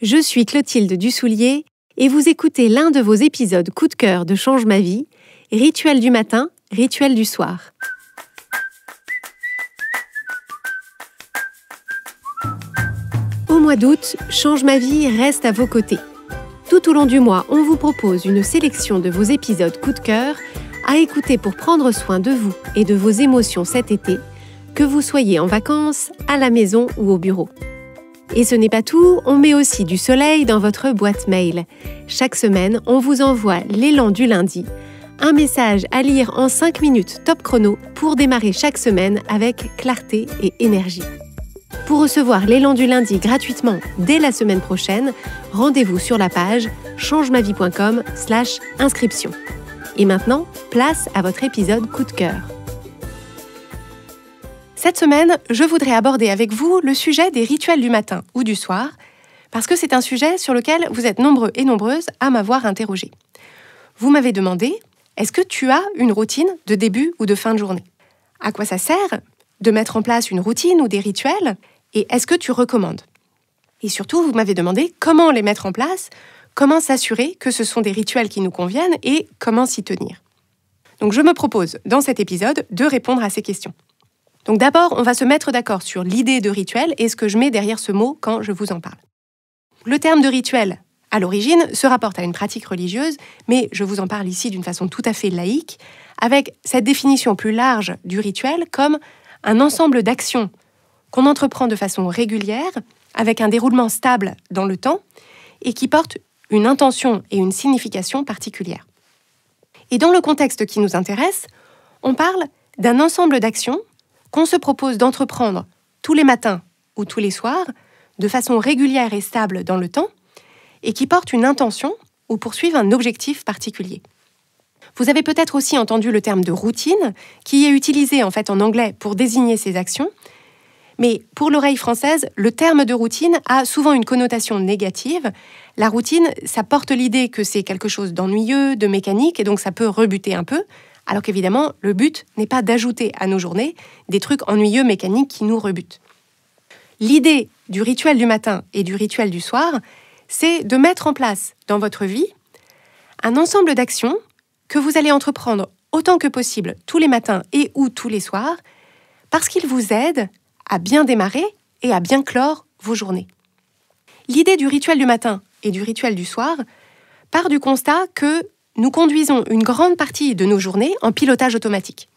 Je suis Clotilde Dussoulier et vous écoutez l'un de vos épisodes coup de cœur de Change ma vie, Rituel du matin, rituel du soir. Au mois d'août, Change ma vie reste à vos côtés. Tout au long du mois, on vous propose une sélection de vos épisodes coup de cœur à écouter pour prendre soin de vous et de vos émotions cet été, que vous soyez en vacances, à la maison ou au bureau. Et ce n'est pas tout, on met aussi du soleil dans votre boîte mail. Chaque semaine, on vous envoie l'élan du lundi, un message à lire en 5 minutes top chrono pour démarrer chaque semaine avec clarté et énergie. Pour recevoir l'élan du lundi gratuitement dès la semaine prochaine, rendez-vous sur la page changemavie.com/inscription. Et maintenant, place à votre épisode coup de cœur. Cette semaine, je voudrais aborder avec vous le sujet des rituels du matin ou du soir, parce que c'est un sujet sur lequel vous êtes nombreux et nombreuses à m'avoir interrogé. Vous m'avez demandé, est-ce que tu as une routine de début ou de fin de journée ? À quoi ça sert de mettre en place une routine ou des rituels ? Et est-ce que tu recommandes ? Et surtout, vous m'avez demandé comment les mettre en place, comment s'assurer que ce sont des rituels qui nous conviennent et comment s'y tenir. Donc je me propose, dans cet épisode, de répondre à ces questions. Donc d'abord, on va se mettre d'accord sur l'idée de rituel et ce que je mets derrière ce mot quand je vous en parle. Le terme de rituel, à l'origine, se rapporte à une pratique religieuse, mais je vous en parle ici d'une façon tout à fait laïque, avec cette définition plus large du rituel comme un ensemble d'actions qu'on entreprend de façon régulière, avec un déroulement stable dans le temps, et qui portent une intention et une signification particulières. Et dans le contexte qui nous intéresse, on parle d'un ensemble d'actions qu'on se propose d'entreprendre tous les matins ou tous les soirs, de façon régulière et stable dans le temps, et qui portent une intention ou poursuivent un objectif particulier. Vous avez peut-être aussi entendu le terme de routine, qui est utilisé en fait en anglais pour désigner ces actions, mais pour l'oreille française, le terme de routine a souvent une connotation négative. La routine, ça porte l'idée que c'est quelque chose d'ennuyeux, de mécanique, et donc ça peut rebuter un peu, alors qu'évidemment, le but n'est pas d'ajouter à nos journées des trucs ennuyeux, mécaniques qui nous rebutent. L'idée du rituel du matin et du rituel du soir, c'est de mettre en place dans votre vie un ensemble d'actions que vous allez entreprendre autant que possible tous les matins et ou tous les soirs, parce qu'ils vous aident à bien démarrer et à bien clore vos journées. L'idée du rituel du matin et du rituel du soir part du constat que nous conduisons une grande partie de nos journées en pilotage automatique.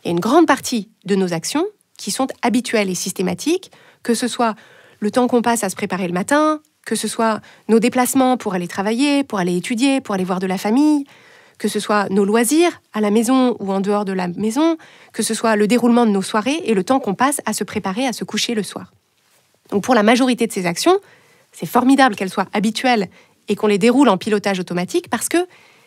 Il y a une grande partie de nos actions qui sont habituelles et systématiques, que ce soit le temps qu'on passe à se préparer le matin, que ce soit nos déplacements pour aller travailler, pour aller étudier, pour aller voir de la famille, que ce soit nos loisirs à la maison ou en dehors de la maison, que ce soit le déroulement de nos soirées et le temps qu'on passe à se préparer à se coucher le soir. Donc pour la majorité de ces actions, c'est formidable qu'elles soient habituelles et qu'on les déroule en pilotage automatique parce que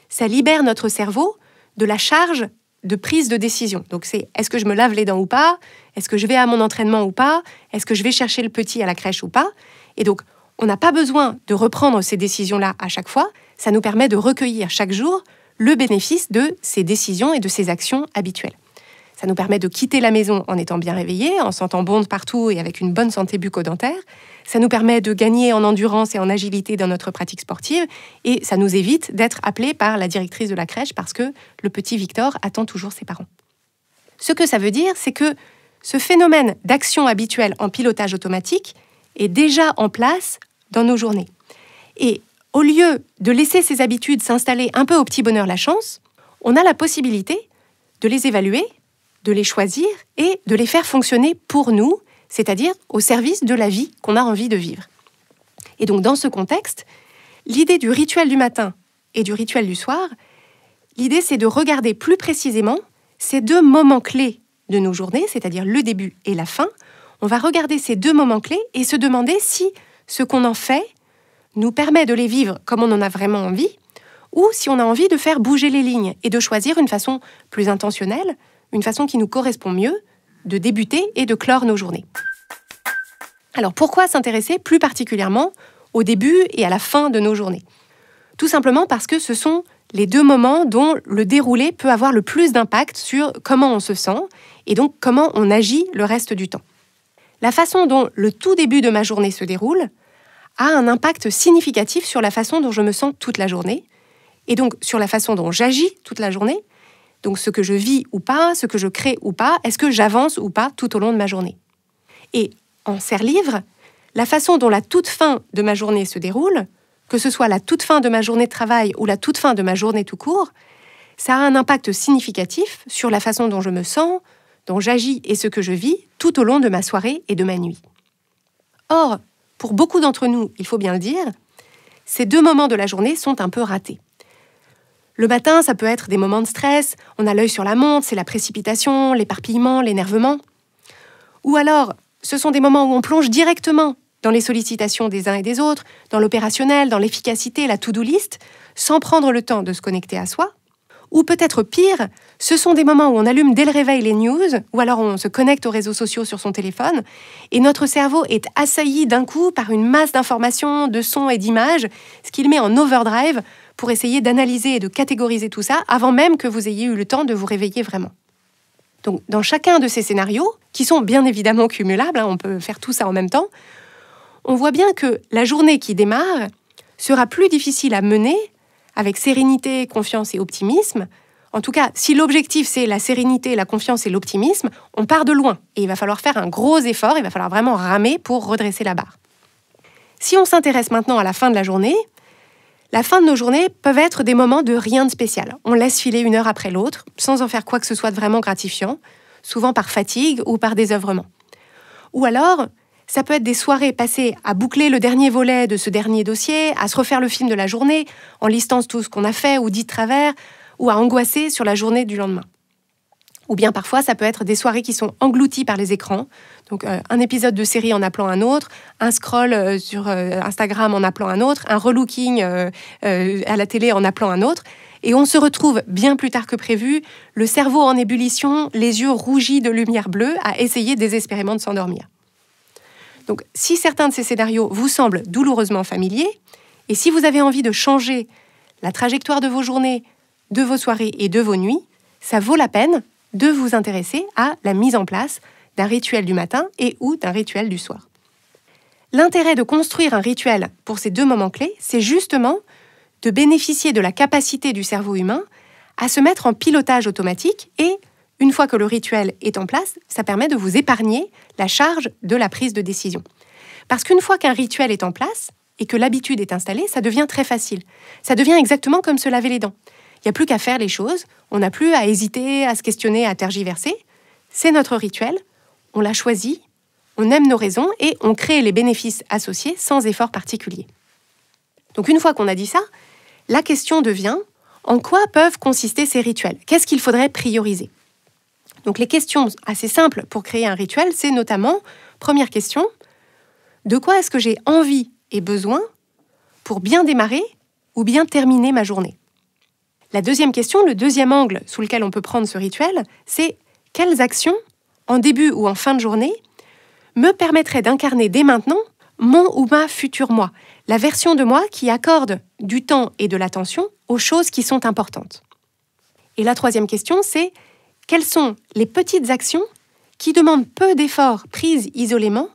ça libère notre cerveau de la charge de prise de décision. Donc c'est, est-ce que je me lave les dents ou pas ? Est-ce que je vais à mon entraînement ou pas ? Est-ce que je vais chercher le petit à la crèche ou pas ? Et donc, on n'a pas besoin de reprendre ces décisions-là à chaque fois. Ça nous permet de recueillir chaque jour le bénéfice de ces décisions et de ces actions habituelles. Ça nous permet de quitter la maison en étant bien réveillé, en sentant bon de partout et avec une bonne santé bucco-dentaire. Ça nous permet de gagner en endurance et en agilité dans notre pratique sportive. Et ça nous évite d'être appelé par la directrice de la crèche parce que le petit Victor attend toujours ses parents. Ce que ça veut dire, c'est que ce phénomène d'action habituelle en pilotage automatique est déjà en place dans nos journées. Et au lieu de laisser ces habitudes s'installer un peu au petit bonheur la chance, on a la possibilité de les évaluer, de les choisir et de les faire fonctionner pour nous, c'est-à-dire au service de la vie qu'on a envie de vivre. Et donc dans ce contexte, l'idée du rituel du matin et du rituel du soir, l'idée c'est de regarder plus précisément ces deux moments clés de nos journées, c'est-à-dire le début et la fin. On va regarder ces deux moments clés et se demander si ce qu'on en fait nous permet de les vivre comme on en a vraiment envie, ou si on a envie de faire bouger les lignes et de choisir une façon plus intentionnelle, une façon qui nous correspond mieux, de débuter et de clore nos journées. Alors pourquoi s'intéresser plus particulièrement au début et à la fin de nos journées ? Tout simplement parce que ce sont les deux moments dont le déroulé peut avoir le plus d'impact sur comment on se sent et donc comment on agit le reste du temps. La façon dont le tout début de ma journée se déroule a un impact significatif sur la façon dont je me sens toute la journée, et donc sur la façon dont j'agis toute la journée, donc ce que je vis ou pas, ce que je crée ou pas, est-ce que j'avance ou pas tout au long de ma journée. Et en serre-livre, la façon dont la toute fin de ma journée se déroule, que ce soit la toute fin de ma journée de travail ou la toute fin de ma journée tout court, ça a un impact significatif sur la façon dont je me sens, dont j'agis et ce que je vis tout au long de ma soirée et de ma nuit. Or, pour beaucoup d'entre nous, il faut bien le dire, ces 2 moments de la journée sont un peu ratés. Le matin, ça peut être des moments de stress, on a l'œil sur la montre, c'est la précipitation, l'éparpillement, l'énervement. Ou alors, ce sont des moments où on plonge directement dans les sollicitations des uns et des autres, dans l'opérationnel, dans l'efficacité, la to-do list, sans prendre le temps de se connecter à soi. Ou peut-être pire, ce sont des moments où on allume dès le réveil les news, ou alors on se connecte aux réseaux sociaux sur son téléphone, et notre cerveau est assailli d'un coup par une masse d'informations, de sons et d'images, ce qui le met en overdrive pour essayer d'analyser et de catégoriser tout ça avant même que vous ayez eu le temps de vous réveiller vraiment. Donc, dans chacun de ces scénarios, qui sont bien évidemment cumulables, on peut faire tout ça en même temps, on voit bien que la journée qui démarre sera plus difficile à mener avec sérénité, confiance et optimisme. En tout cas, si l'objectif c'est la sérénité, la confiance et l'optimisme, on part de loin et il va falloir faire un gros effort, il va falloir vraiment ramer pour redresser la barre. Si on s'intéresse maintenant à la fin de la journée, la fin de nos journées peuvent être des moments de rien de spécial. On laisse filer une heure après l'autre, sans en faire quoi que ce soit de vraiment gratifiant, souvent par fatigue ou par désœuvrement. Ou alors, ça peut être des soirées passées à boucler le dernier volet de ce dernier dossier, à se refaire le film de la journée, en listant tout ce qu'on a fait ou dit de travers, ou à angoisser sur la journée du lendemain. Ou bien parfois, ça peut être des soirées qui sont englouties par les écrans. Donc un épisode de série en appelant un autre, un scroll sur Instagram en appelant un autre, un relooking à la télé en appelant un autre. Et on se retrouve bien plus tard que prévu, le cerveau en ébullition, les yeux rougis de lumière bleue, à essayer désespérément de s'endormir. Donc si certains de ces scénarios vous semblent douloureusement familiers, et si vous avez envie de changer la trajectoire de vos journées, de vos soirées et de vos nuits, ça vaut la peine de vous intéresser à la mise en place d'un rituel du matin et ou d'un rituel du soir. L'intérêt de construire un rituel pour ces 2 moments clés, c'est justement de bénéficier de la capacité du cerveau humain à se mettre en pilotage automatique et, une fois que le rituel est en place, ça permet de vous épargner la charge de la prise de décision. Parce qu'une fois qu'un rituel est en place et que l'habitude est installée, ça devient très facile. Ça devient exactement comme se laver les dents. Il n'y a plus qu'à faire les choses, on n'a plus à hésiter, à se questionner, à tergiverser. C'est notre rituel, on l'a choisi, on aime nos raisons et on crée les bénéfices associés sans effort particulier. Donc une fois qu'on a dit ça, la question devient en quoi peuvent consister ces rituels ? Qu'est-ce qu'il faudrait prioriser ? Donc les questions assez simples pour créer un rituel, c'est notamment, première question, de quoi est-ce que j'ai envie et besoin pour bien démarrer ou bien terminer ma journée ? La deuxième question, le deuxième angle sous lequel on peut prendre ce rituel, c'est quelles actions, en début ou en fin de journée, me permettraient d'incarner dès maintenant mon ou ma future moi, la version de moi qui accorde du temps et de l'attention aux choses qui sont importantes. Et la troisième question, c'est quelles sont les petites actions qui demandent peu d'efforts prises isolément,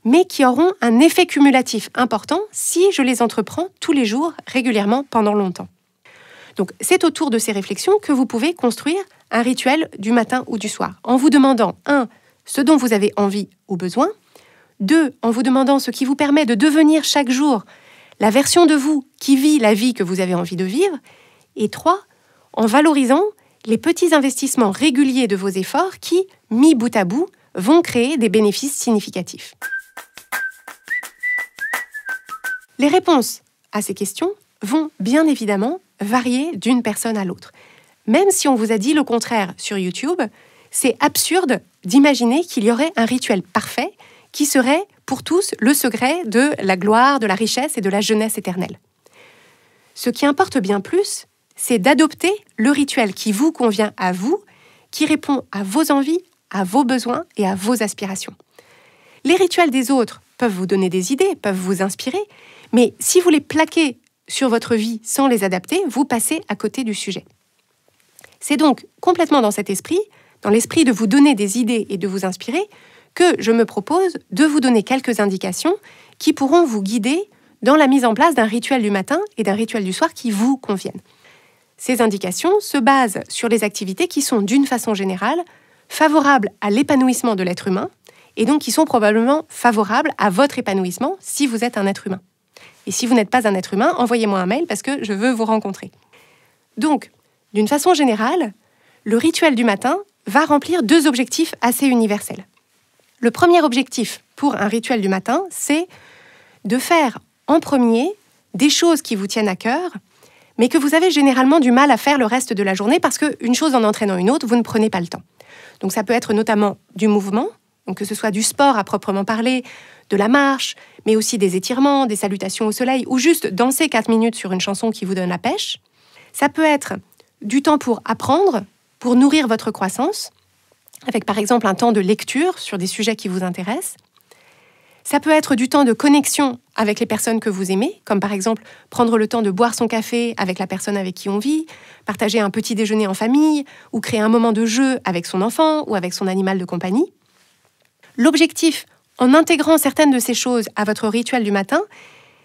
mais qui auront un effet cumulatif important si je les entreprends tous les jours, régulièrement, pendant longtemps. Donc, c'est autour de ces réflexions que vous pouvez construire un rituel du matin ou du soir, en vous demandant, 1, ce dont vous avez envie ou besoin, 2, en vous demandant ce qui vous permet de devenir chaque jour la version de vous qui vit la vie que vous avez envie de vivre, et 3, en valorisant les petits investissements réguliers de vos efforts qui, mis bout à bout, vont créer des bénéfices significatifs. Les réponses à ces questions vont bien évidemment varier d'une personne à l'autre. Même si on vous a dit le contraire sur YouTube, c'est absurde d'imaginer qu'il y aurait un rituel parfait qui serait pour tous le secret de la gloire, de la richesse et de la jeunesse éternelle. Ce qui importe bien plus, c'est d'adopter le rituel qui vous convient à vous, qui répond à vos envies, à vos besoins et à vos aspirations. Les rituels des autres peuvent vous donner des idées, peuvent vous inspirer, mais si vous les plaquez sur votre vie sans les adapter, vous passez à côté du sujet. C'est donc complètement dans cet esprit, dans l'esprit de vous donner des idées et de vous inspirer, que je me propose de vous donner quelques indications qui pourront vous guider dans la mise en place d'un rituel du matin et d'un rituel du soir qui vous conviennent. Ces indications se basent sur les activités qui sont, d'une façon générale, favorables à l'épanouissement de l'être humain et donc qui sont probablement favorables à votre épanouissement si vous êtes un être humain. Et si vous n'êtes pas un être humain, envoyez-moi un mail parce que je veux vous rencontrer. Donc, d'une façon générale, le rituel du matin va remplir 2 objectifs assez universels. Le premier objectif pour un rituel du matin, c'est de faire en premier des choses qui vous tiennent à cœur, mais que vous avez généralement du mal à faire le reste de la journée parce qu'une chose en entraînant une autre, vous ne prenez pas le temps. Donc ça peut être notamment du mouvement, donc que ce soit du sport à proprement parler, de la marche, mais aussi des étirements, des salutations au soleil, ou juste danser 4 minutes sur une chanson qui vous donne la pêche. Ça peut être du temps pour apprendre, pour nourrir votre croissance, avec par exemple un temps de lecture sur des sujets qui vous intéressent. Ça peut être du temps de connexion avec les personnes que vous aimez, comme par exemple prendre le temps de boire son café avec la personne avec qui on vit, partager un petit déjeuner en famille, ou créer un moment de jeu avec son enfant ou avec son animal de compagnie. L'objectif, en intégrant certaines de ces choses à votre rituel du matin,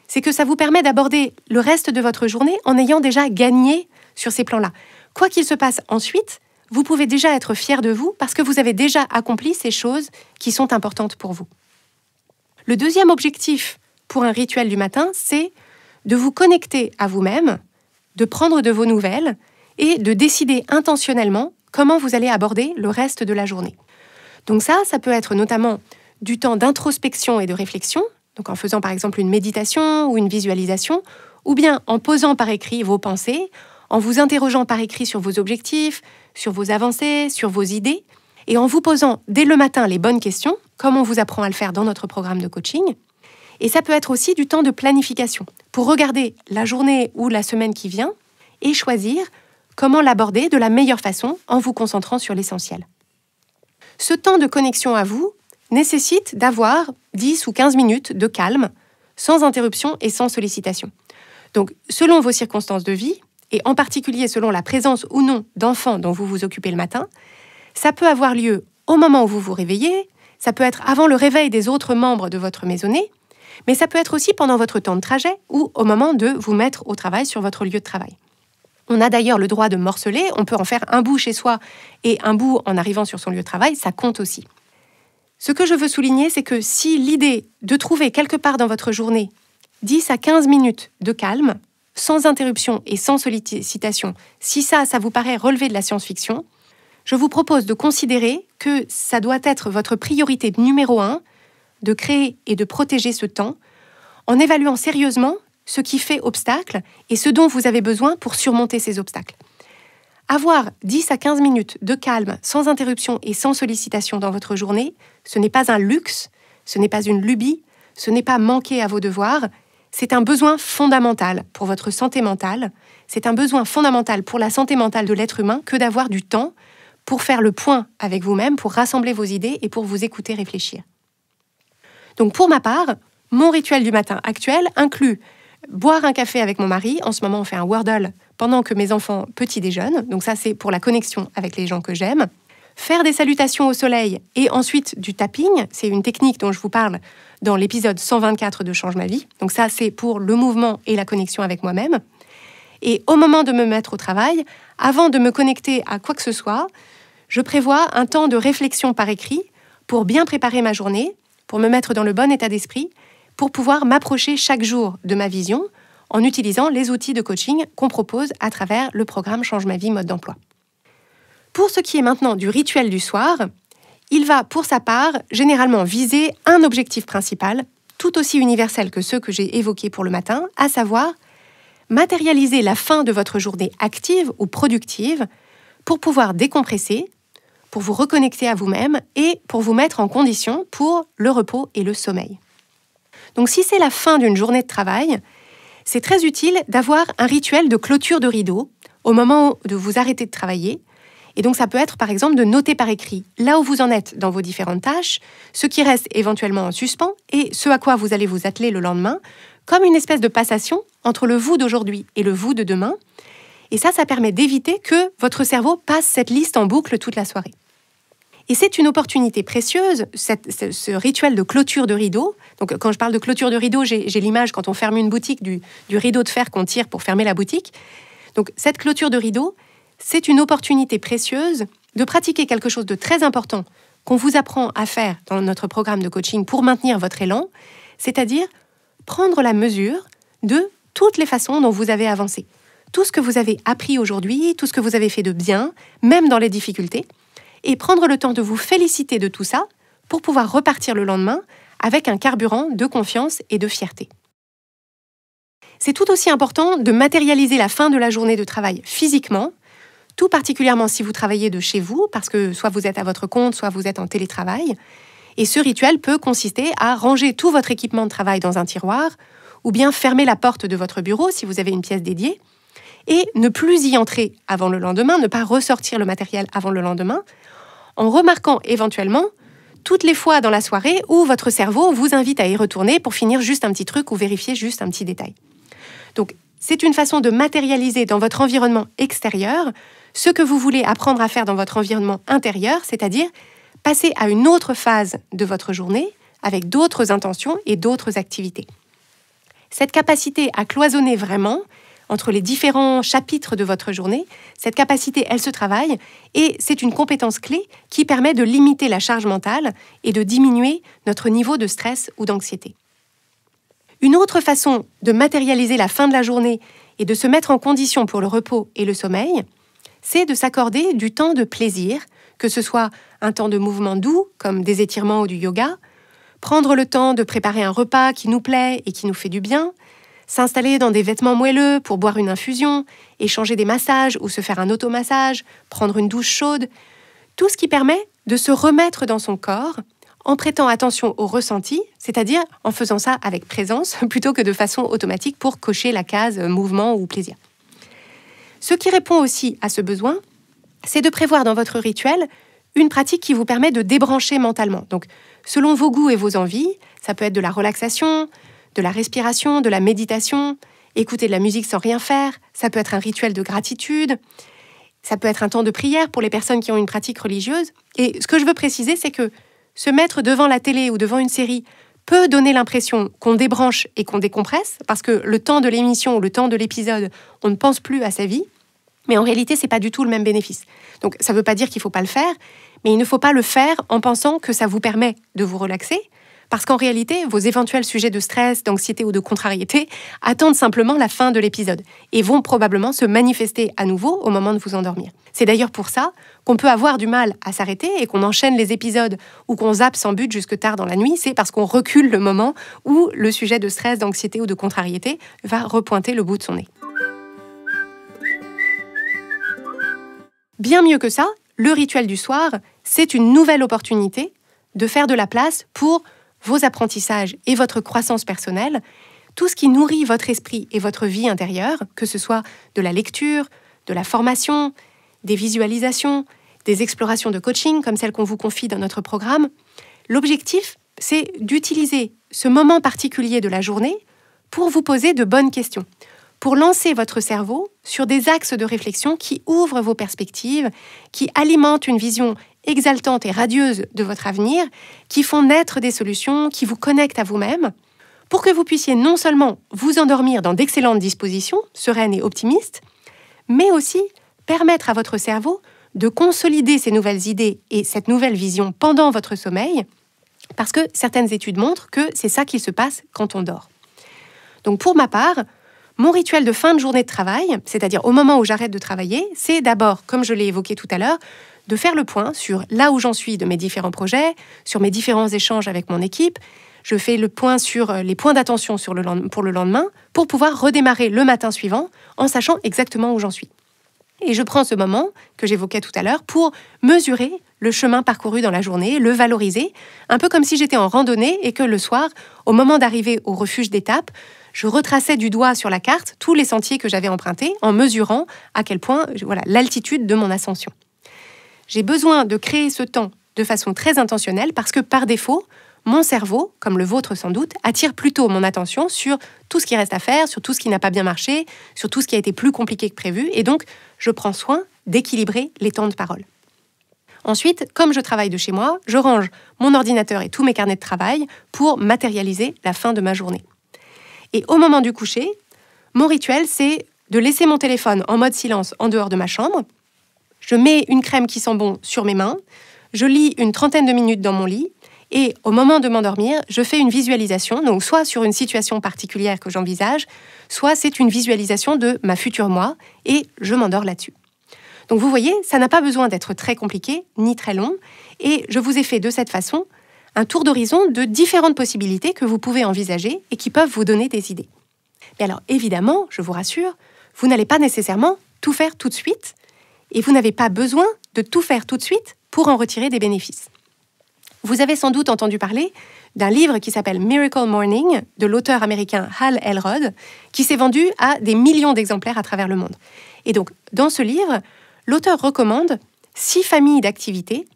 c'est que ça vous permet d'aborder le reste de votre journée en ayant déjà gagné sur ces plans-là. Quoi qu'il se passe ensuite, vous pouvez déjà être fier de vous parce que vous avez déjà accompli ces choses qui sont importantes pour vous. Le deuxième objectif pour un rituel du matin, c'est de vous connecter à vous-même, de prendre de vos nouvelles et de décider intentionnellement comment vous allez aborder le reste de la journée. Donc ça peut être notamment du temps d'introspection et de réflexion, donc en faisant par exemple une méditation ou une visualisation, ou bien en posant par écrit vos pensées, en vous interrogeant par écrit sur vos objectifs, sur vos avancées, sur vos idées, et en vous posant dès le matin les bonnes questions, comme on vous apprend à le faire dans notre programme de coaching. Et ça peut être aussi du temps de planification, pour regarder la journée ou la semaine qui vient et choisir comment l'aborder de la meilleure façon en vous concentrant sur l'essentiel. Ce temps de connexion à vous nécessite d'avoir 10 ou 15 minutes de calme, sans interruption et sans sollicitation. Donc, selon vos circonstances de vie, et en particulier selon la présence ou non d'enfants dont vous vous occupez le matin, ça peut avoir lieu au moment où vous vous réveillez, ça peut être avant le réveil des autres membres de votre maisonnée, mais ça peut être aussi pendant votre temps de trajet ou au moment de vous mettre au travail sur votre lieu de travail. On a d'ailleurs le droit de morceler, on peut en faire un bout chez soi et un bout en arrivant sur son lieu de travail, ça compte aussi. Ce que je veux souligner, c'est que si l'idée de trouver quelque part dans votre journée 10 à 15 minutes de calme, sans interruption et sans sollicitation, si ça vous paraît relever de la science-fiction, je vous propose de considérer que ça doit être votre priorité numéro 1, de créer et de protéger ce temps, en évaluant sérieusement ce qui fait obstacle et ce dont vous avez besoin pour surmonter ces obstacles. Avoir 10 à 15 minutes de calme, sans interruption et sans sollicitation dans votre journée, ce n'est pas un luxe, ce n'est pas une lubie, ce n'est pas manquer à vos devoirs, c'est un besoin fondamental pour votre santé mentale, c'est un besoin fondamental pour la santé mentale de l'être humain que d'avoir du temps pour faire le point avec vous-même, pour rassembler vos idées et pour vous écouter réfléchir. Donc pour ma part, mon rituel du matin actuel inclut boire un café avec mon mari. En ce moment, on fait un Wordle pendant que mes enfants petit déjeunent. Donc ça, c'est pour la connexion avec les gens que j'aime. Faire des salutations au soleil et ensuite du tapping. C'est une technique dont je vous parle dans l'épisode 124 de Change ma vie. Donc ça, c'est pour le mouvement et la connexion avec moi-même. Et au moment de me mettre au travail, avant de me connecter à quoi que ce soit, je prévois un temps de réflexion par écrit pour bien préparer ma journée, pour me mettre dans le bon état d'esprit, pour pouvoir m'approcher chaque jour de ma vision en utilisant les outils de coaching qu'on propose à travers le programme Change ma vie mode d'emploi. Pour ce qui est maintenant du rituel du soir, il va pour sa part généralement viser un objectif principal, tout aussi universel que ceux que j'ai évoqués pour le matin, à savoir matérialiser la fin de votre journée active ou productive pour pouvoir décompresser, pour vous reconnecter à vous-même et pour vous mettre en condition pour le repos et le sommeil. Donc si c'est la fin d'une journée de travail, c'est très utile d'avoir un rituel de clôture de rideau au moment de vous arrêter de travailler. Et donc ça peut être par exemple de noter par écrit là où vous en êtes dans vos différentes tâches, ce qui reste éventuellement en suspens et ce à quoi vous allez vous atteler le lendemain, comme une espèce de passation entre le vous d'aujourd'hui et le vous de demain. Et ça permet d'éviter que votre cerveau passe cette liste en boucle toute la soirée. Et c'est une opportunité précieuse, ce rituel de clôture de rideau. Donc, quand je parle de clôture de rideau, j'ai l'image quand on ferme une boutique du rideau de fer qu'on tire pour fermer la boutique. Donc, cette clôture de rideau, c'est une opportunité précieuse de pratiquer quelque chose de très important qu'on vous apprend à faire dans notre programme de coaching pour maintenir votre élan, c'est-à-dire prendre la mesure de toutes les façons dont vous avez avancé. Tout ce que vous avez appris aujourd'hui, tout ce que vous avez fait de bien, même dans les difficultés, et prendre le temps de vous féliciter de tout ça pour pouvoir repartir le lendemain avec un carburant de confiance et de fierté. C'est tout aussi important de matérialiser la fin de la journée de travail physiquement, tout particulièrement si vous travaillez de chez vous, parce que soit vous êtes à votre compte, soit vous êtes en télétravail. Et ce rituel peut consister à ranger tout votre équipement de travail dans un tiroir, ou bien fermer la porte de votre bureau si vous avez une pièce dédiée, et ne plus y entrer avant le lendemain, ne pas ressortir le matériel avant le lendemain, en remarquant éventuellement toutes les fois dans la soirée où votre cerveau vous invite à y retourner pour finir juste un petit truc ou vérifier juste un petit détail. Donc, c'est une façon de matérialiser dans votre environnement extérieur ce que vous voulez apprendre à faire dans votre environnement intérieur, c'est-à-dire passer à une autre phase de votre journée avec d'autres intentions et d'autres activités. Cette capacité à cloisonner vraiment entre les différents chapitres de votre journée, cette capacité, elle se travaille et c'est une compétence clé qui permet de limiter la charge mentale et de diminuer notre niveau de stress ou d'anxiété. Une autre façon de matérialiser la fin de la journée et de se mettre en condition pour le repos et le sommeil, c'est de s'accorder du temps de plaisir, que ce soit un temps de mouvement doux, comme des étirements ou du yoga, prendre le temps de préparer un repas qui nous plaît et qui nous fait du bien, s'installer dans des vêtements moelleux pour boire une infusion, échanger des massages ou se faire un automassage, prendre une douche chaude, tout ce qui permet de se remettre dans son corps en prêtant attention au ressenti, c'est-à-dire en faisant ça avec présence plutôt que de façon automatique pour cocher la case mouvement ou plaisir. Ce qui répond aussi à ce besoin, c'est de prévoir dans votre rituel une pratique qui vous permet de débrancher mentalement. Donc, selon vos goûts et vos envies, ça peut être de la relaxation, de la respiration, de la méditation, écouter de la musique sans rien faire, ça peut être un rituel de gratitude, ça peut être un temps de prière pour les personnes qui ont une pratique religieuse. Et ce que je veux préciser, c'est que se mettre devant la télé ou devant une série peut donner l'impression qu'on débranche et qu'on décompresse, parce que le temps de l'émission ou le temps de l'épisode, on ne pense plus à sa vie, mais en réalité, ce n'est pas du tout le même bénéfice. Donc, ça ne veut pas dire qu'il ne faut pas le faire, mais il ne faut pas le faire en pensant que ça vous permet de vous relaxer, parce qu'en réalité, vos éventuels sujets de stress, d'anxiété ou de contrariété attendent simplement la fin de l'épisode et vont probablement se manifester à nouveau au moment de vous endormir. C'est d'ailleurs pour ça qu'on peut avoir du mal à s'arrêter et qu'on enchaîne les épisodes ou qu'on zappe sans but jusque tard dans la nuit, c'est parce qu'on recule le moment où le sujet de stress, d'anxiété ou de contrariété va repointer le bout de son nez. Bien mieux que ça, le rituel du soir, c'est une nouvelle opportunité de faire de la place pour vos apprentissages et votre croissance personnelle, tout ce qui nourrit votre esprit et votre vie intérieure, que ce soit de la lecture, de la formation, des visualisations, des explorations de coaching comme celles qu'on vous confie dans notre programme. L'objectif, c'est d'utiliser ce moment particulier de la journée pour vous poser de bonnes questions, pour lancer votre cerveau sur des axes de réflexion qui ouvrent vos perspectives, qui alimentent une vision exaltante et radieuse de votre avenir, qui font naître des solutions, qui vous connectent à vous-même, pour que vous puissiez non seulement vous endormir dans d'excellentes dispositions, sereines et optimistes, mais aussi permettre à votre cerveau de consolider ces nouvelles idées et cette nouvelle vision pendant votre sommeil, parce que certaines études montrent que c'est ça qui se passe quand on dort. Donc pour ma part, mon rituel de fin de journée de travail, c'est-à-dire au moment où j'arrête de travailler, c'est d'abord, comme je l'ai évoqué tout à l'heure, de faire le point sur là où j'en suis de mes différents projets, sur mes différents échanges avec mon équipe. Je fais le point sur les points d'attention pour le lendemain pour pouvoir redémarrer le matin suivant en sachant exactement où j'en suis. Et je prends ce moment que j'évoquais tout à l'heure pour mesurer le chemin parcouru dans la journée, le valoriser, un peu comme si j'étais en randonnée et que le soir, au moment d'arriver au refuge d'étape, je retraçais du doigt sur la carte tous les sentiers que j'avais empruntés en mesurant à quel point l'altitude de mon ascension. J'ai besoin de créer ce temps de façon très intentionnelle parce que par défaut, mon cerveau, comme le vôtre sans doute, attire plutôt mon attention sur tout ce qui reste à faire, sur tout ce qui n'a pas bien marché, sur tout ce qui a été plus compliqué que prévu, et donc je prends soin d'équilibrer les temps de parole. Ensuite, comme je travaille de chez moi, je range mon ordinateur et tous mes carnets de travail pour matérialiser la fin de ma journée. Et au moment du coucher, mon rituel, c'est de laisser mon téléphone en mode silence en dehors de ma chambre. Je mets une crème qui sent bon sur mes mains, je lis une trentaine de minutes dans mon lit, et au moment de m'endormir, je fais une visualisation, donc soit sur une situation particulière que j'envisage, soit c'est une visualisation de ma future moi, et je m'endors là-dessus. Donc vous voyez, ça n'a pas besoin d'être très compliqué, ni très long, et je vous ai fait de cette façon un tour d'horizon de différentes possibilités que vous pouvez envisager et qui peuvent vous donner des idées. Mais alors évidemment, je vous rassure, vous n'allez pas nécessairement tout faire tout de suite, et vous n'avez pas besoin de tout faire tout de suite pour en retirer des bénéfices. Vous avez sans doute entendu parler d'un livre qui s'appelle Miracle Morning de l'auteur américain Hal Elrod, qui s'est vendu à des millions d'exemplaires à travers le monde. Et donc, dans ce livre, l'auteur recommande 6 familles d'activités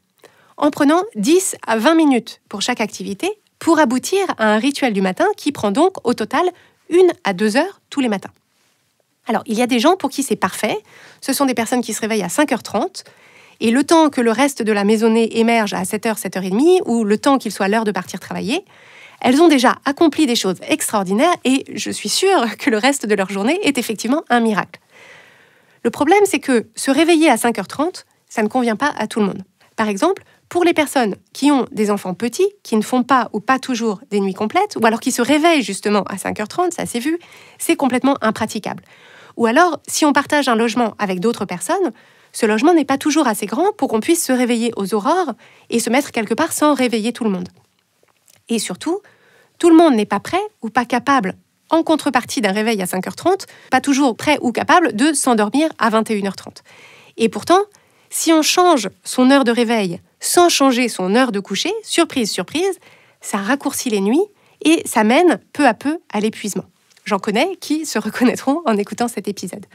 en prenant 10 à 20 minutes pour chaque activité pour aboutir à un rituel du matin qui prend donc au total 1 à 2 heures tous les matins. Alors, il y a des gens pour qui c'est parfait. Ce sont des personnes qui se réveillent à 5h30 et le temps que le reste de la maisonnée émerge à 7h, 7h30 ou le temps qu'il soit l'heure de partir travailler, elles ont déjà accompli des choses extraordinaires et je suis sûre que le reste de leur journée est effectivement un miracle. Le problème, c'est que se réveiller à 5h30, ça ne convient pas à tout le monde. Par exemple, pour les personnes qui ont des enfants petits, qui ne font pas ou pas toujours des nuits complètes, ou alors qui se réveillent justement à 5h30, ça s'est vu, c'est complètement impraticable. Ou alors, si on partage un logement avec d'autres personnes, ce logement n'est pas toujours assez grand pour qu'on puisse se réveiller aux aurores et se mettre quelque part sans réveiller tout le monde. Et surtout, tout le monde n'est pas prêt ou pas capable, en contrepartie d'un réveil à 5h30, pas toujours prêt ou capable de s'endormir à 21h30. Et pourtant, si on change son heure de réveil sans changer son heure de coucher, surprise, surprise, ça raccourcit les nuits et ça mène peu à peu à l'épuisement. J'en connais qui se reconnaîtront en écoutant cet épisode.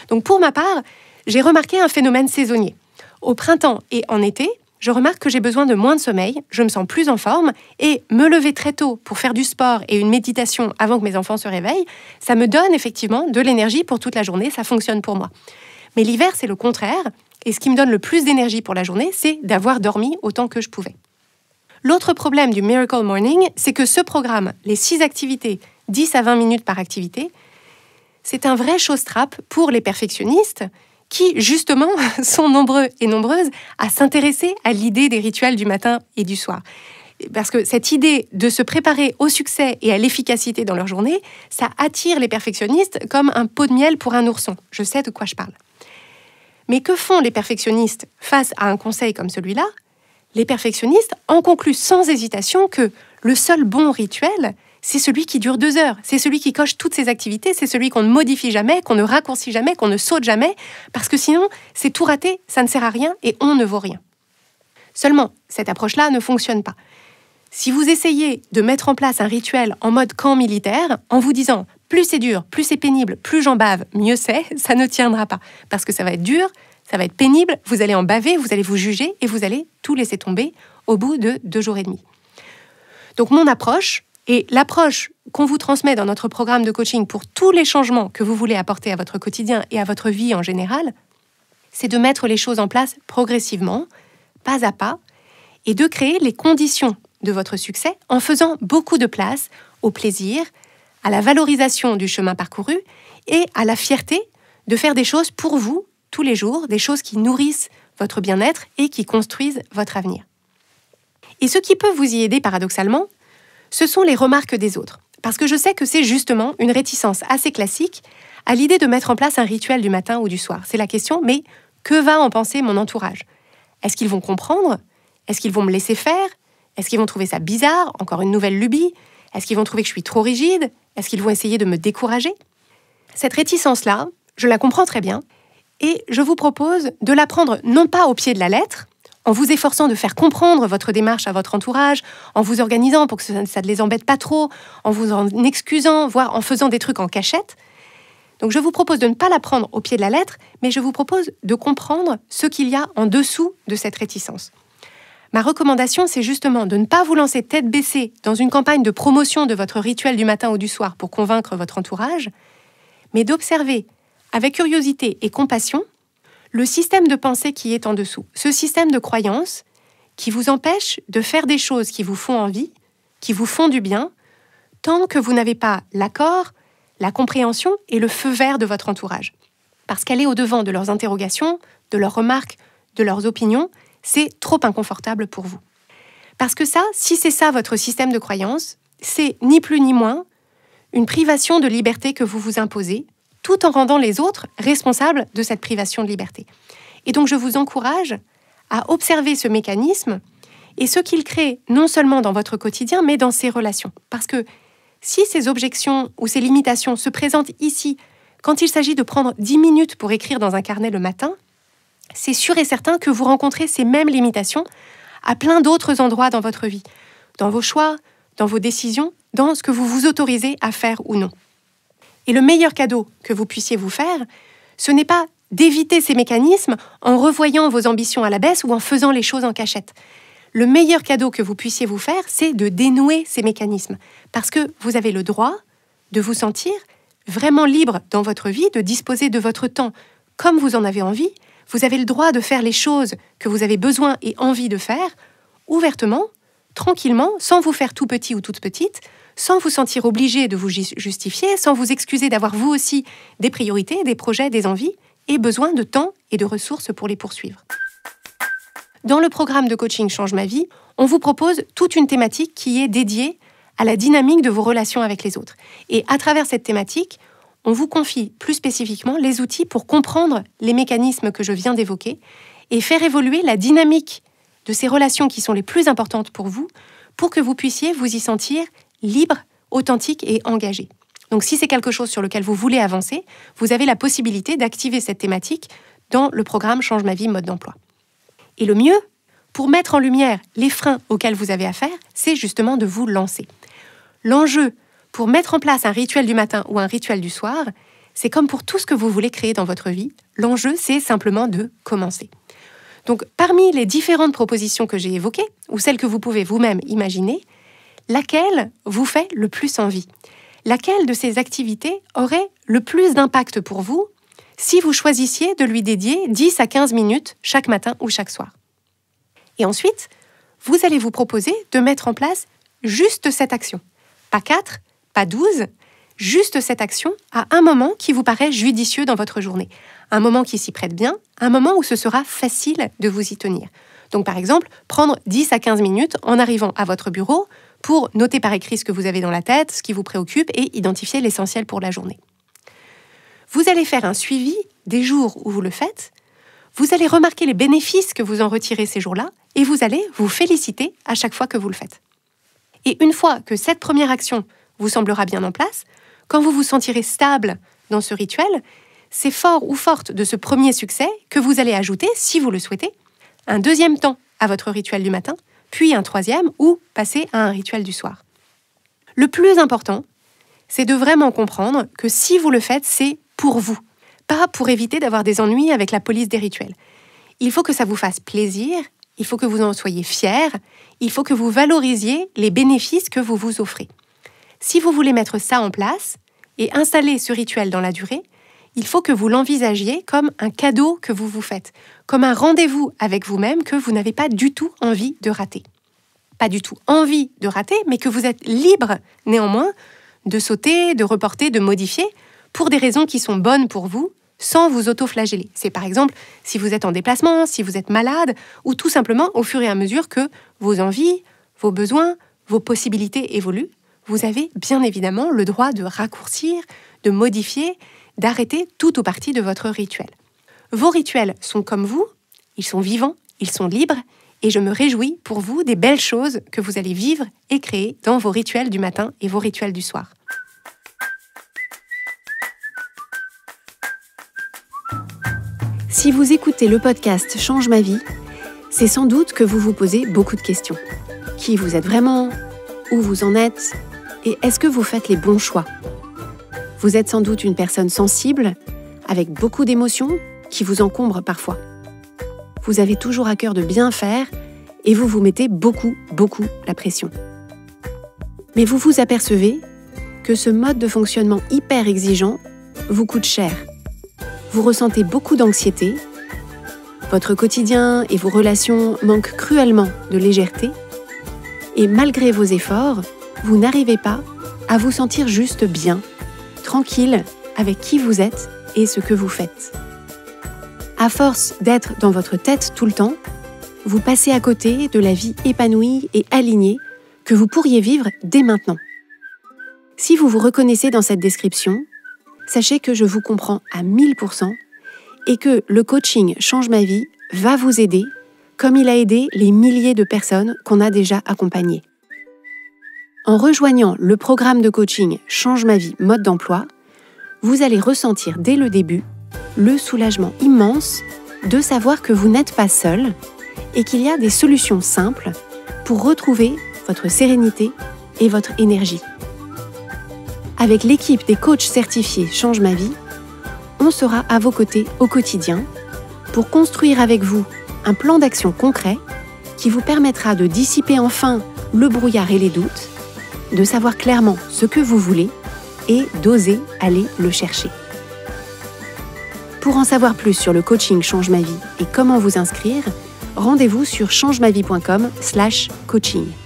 Donc pour ma part, j'ai remarqué un phénomène saisonnier. Au printemps et en été, je remarque que j'ai besoin de moins de sommeil, je me sens plus en forme et me lever très tôt pour faire du sport et une méditation avant que mes enfants se réveillent, ça me donne effectivement de l'énergie pour toute la journée, ça fonctionne pour moi. Mais l'hiver, c'est le contraire et ce qui me donne le plus d'énergie pour la journée, c'est d'avoir dormi autant que je pouvais. L'autre problème du Miracle Morning, c'est que ce programme, les 6 activités, 10 à 20 minutes par activité, c'est un vrai showstrap pour les perfectionnistes qui, justement, sont nombreux et nombreuses à s'intéresser à l'idée des rituels du matin et du soir. Parce que cette idée de se préparer au succès et à l'efficacité dans leur journée, ça attire les perfectionnistes comme un pot de miel pour un ourson. Je sais de quoi je parle. Mais que font les perfectionnistes face à un conseil comme celui-là ? Les perfectionnistes en concluent sans hésitation que le seul bon rituel, c'est celui qui dure 2 heures. C'est celui qui coche toutes ses activités, c'est celui qu'on ne modifie jamais, qu'on ne raccourcit jamais, qu'on ne saute jamais, parce que sinon, c'est tout raté, ça ne sert à rien et on ne vaut rien. Seulement, cette approche-là ne fonctionne pas. Si vous essayez de mettre en place un rituel en mode camp militaire, en vous disant « plus c'est dur, plus c'est pénible, plus j'en bave, mieux c'est », ça ne tiendra pas. Parce que ça va être dur, ça va être pénible, vous allez en baver, vous allez vous juger et vous allez tout laisser tomber au bout de 2 jours et demi. Donc mon approche, et l'approche qu'on vous transmet dans notre programme de coaching pour tous les changements que vous voulez apporter à votre quotidien et à votre vie en général, c'est de mettre les choses en place progressivement, pas à pas, et de créer les conditions de votre succès en faisant beaucoup de place au plaisir, à la valorisation du chemin parcouru et à la fierté de faire des choses pour vous tous les jours, des choses qui nourrissent votre bien-être et qui construisent votre avenir. Et ce qui peut vous y aider paradoxalement, ce sont les remarques des autres. Parce que je sais que c'est justement une réticence assez classique à l'idée de mettre en place un rituel du matin ou du soir. C'est la question, mais que va en penser mon entourage ? Est-ce qu'ils vont comprendre ? Est-ce qu'ils vont me laisser faire ? Est-ce qu'ils vont trouver ça bizarre ? Encore une nouvelle lubie ? Est-ce qu'ils vont trouver que je suis trop rigide ? Est-ce qu'ils vont essayer de me décourager ? Cette réticence-là, je la comprends très bien et je vous propose de la prendre non pas au pied de la lettre, en vous efforçant de faire comprendre votre démarche à votre entourage, en vous organisant pour que ça ne les embête pas trop, en vous en excusant, voire en faisant des trucs en cachette. Donc je vous propose de ne pas la prendre au pied de la lettre, mais je vous propose de comprendre ce qu'il y a en dessous de cette réticence. Ma recommandation, c'est justement de ne pas vous lancer tête baissée dans une campagne de promotion de votre rituel du matin ou du soir pour convaincre votre entourage, mais d'observer avec curiosité et compassion le système de pensée qui est en dessous, ce système de croyance qui vous empêche de faire des choses qui vous font envie, qui vous font du bien, tant que vous n'avez pas l'accord, la compréhension et le feu vert de votre entourage. Parce qu'aller au-devant de leurs interrogations, de leurs remarques, de leurs opinions, c'est trop inconfortable pour vous. Parce que ça, si c'est ça votre système de croyance, c'est ni plus ni moins une privation de liberté que vous vous imposez, tout en rendant les autres responsables de cette privation de liberté. Et donc je vous encourage à observer ce mécanisme et ce qu'il crée non seulement dans votre quotidien, mais dans ses relations. Parce que si ces objections ou ces limitations se présentent ici, quand il s'agit de prendre 10 minutes pour écrire dans un carnet le matin, c'est sûr et certain que vous rencontrez ces mêmes limitations à plein d'autres endroits dans votre vie, dans vos choix, dans vos décisions, dans ce que vous vous autorisez à faire ou non. Et le meilleur cadeau que vous puissiez vous faire, ce n'est pas d'éviter ces mécanismes en revoyant vos ambitions à la baisse ou en faisant les choses en cachette. Le meilleur cadeau que vous puissiez vous faire, c'est de dénouer ces mécanismes. Parce que vous avez le droit de vous sentir vraiment libre dans votre vie, de disposer de votre temps comme vous en avez envie. Vous avez le droit de faire les choses que vous avez besoin et envie de faire, ouvertement, tranquillement, sans vous faire tout petit ou toute petite, sans vous sentir obligé de vous justifier, sans vous excuser d'avoir vous aussi des priorités, des projets, des envies, et besoin de temps et de ressources pour les poursuivre. Dans le programme de coaching Change ma vie, on vous propose toute une thématique qui est dédiée à la dynamique de vos relations avec les autres. Et à travers cette thématique, on vous confie plus spécifiquement les outils pour comprendre les mécanismes que je viens d'évoquer et faire évoluer la dynamique de ces relations qui sont les plus importantes pour vous, pour que vous puissiez vous y sentir libre, authentique et engagé. Donc si c'est quelque chose sur lequel vous voulez avancer, vous avez la possibilité d'activer cette thématique dans le programme Change ma vie mode d'emploi. Et le mieux, pour mettre en lumière les freins auxquels vous avez affaire, c'est justement de vous lancer. L'enjeu pour mettre en place un rituel du matin ou un rituel du soir, c'est comme pour tout ce que vous voulez créer dans votre vie, l'enjeu c'est simplement de commencer. Donc parmi les différentes propositions que j'ai évoquées, ou celles que vous pouvez vous-même imaginer, laquelle vous fait le plus envie ? Laquelle de ces activités aurait le plus d'impact pour vous si vous choisissiez de lui dédier 10 à 15 minutes chaque matin ou chaque soir ? Et ensuite, vous allez vous proposer de mettre en place juste cette action. Pas 4, pas 12, juste cette action à un moment qui vous paraît judicieux dans votre journée. Un moment qui s'y prête bien, un moment où ce sera facile de vous y tenir. Donc par exemple, prendre 10 à 15 minutes en arrivant à votre bureau pour noter par écrit ce que vous avez dans la tête, ce qui vous préoccupe et identifier l'essentiel pour la journée. Vous allez faire un suivi des jours où vous le faites, vous allez remarquer les bénéfices que vous en retirez ces jours-là et vous allez vous féliciter à chaque fois que vous le faites. Et une fois que cette première action vous semblera bien en place, quand vous vous sentirez stable dans ce rituel, c'est fort ou forte de ce premier succès que vous allez ajouter, si vous le souhaitez, un deuxième temps à votre rituel du matin, puis un troisième ou passer à un rituel du soir. Le plus important, c'est de vraiment comprendre que si vous le faites, c'est pour vous, pas pour éviter d'avoir des ennuis avec la police des rituels. Il faut que ça vous fasse plaisir, il faut que vous en soyez fiers, il faut que vous valorisiez les bénéfices que vous vous offrez. Si vous voulez mettre ça en place et installer ce rituel dans la durée, il faut que vous l'envisagiez comme un cadeau que vous vous faites, comme un rendez-vous avec vous-même que vous n'avez pas du tout envie de rater. Pas du tout envie de rater, mais que vous êtes libre, néanmoins, de sauter, de reporter, de modifier, pour des raisons qui sont bonnes pour vous, sans vous auto-flageller. C'est par exemple si vous êtes en déplacement, si vous êtes malade, ou tout simplement au fur et à mesure que vos envies, vos besoins, vos possibilités évoluent, vous avez bien évidemment le droit de raccourcir, de modifier, d'arrêter tout ou partie de votre rituel. Vos rituels sont comme vous, ils sont vivants, ils sont libres, et je me réjouis pour vous des belles choses que vous allez vivre et créer dans vos rituels du matin et vos rituels du soir. Si vous écoutez le podcast Change ma vie, c'est sans doute que vous vous posez beaucoup de questions. Qui vous êtes vraiment ? Où vous en êtes ? Et est-ce que vous faites les bons choix ? Vous êtes sans doute une personne sensible, avec beaucoup d'émotions, qui vous encombrent parfois. Vous avez toujours à cœur de bien faire et vous vous mettez beaucoup la pression. Mais vous vous apercevez que ce mode de fonctionnement hyper exigeant vous coûte cher. Vous ressentez beaucoup d'anxiété, Votre quotidien et vos relations manquent cruellement de légèreté et malgré vos efforts, vous n'arrivez pas à vous sentir juste bien, tranquille avec qui vous êtes et ce que vous faites. À force d'être dans votre tête tout le temps, vous passez à côté de la vie épanouie et alignée que vous pourriez vivre dès maintenant. Si vous vous reconnaissez dans cette description, sachez que je vous comprends à 1000% et que le coaching Change ma vie va vous aider comme il a aidé les milliers de personnes qu'on a déjà accompagnées. En rejoignant le programme de coaching Change ma vie mode d'emploi, vous allez ressentir dès le début le soulagement immense de savoir que vous n'êtes pas seul et qu'il y a des solutions simples pour retrouver votre sérénité et votre énergie. Avec l'équipe des coachs certifiés Change ma vie, on sera à vos côtés au quotidien pour construire avec vous un plan d'action concret qui vous permettra de dissiper enfin le brouillard et les doutes, de savoir clairement ce que vous voulez et d'oser aller le chercher. Pour en savoir plus sur le coaching Change ma vie et comment vous inscrire, rendez-vous sur changemavie.com/coaching.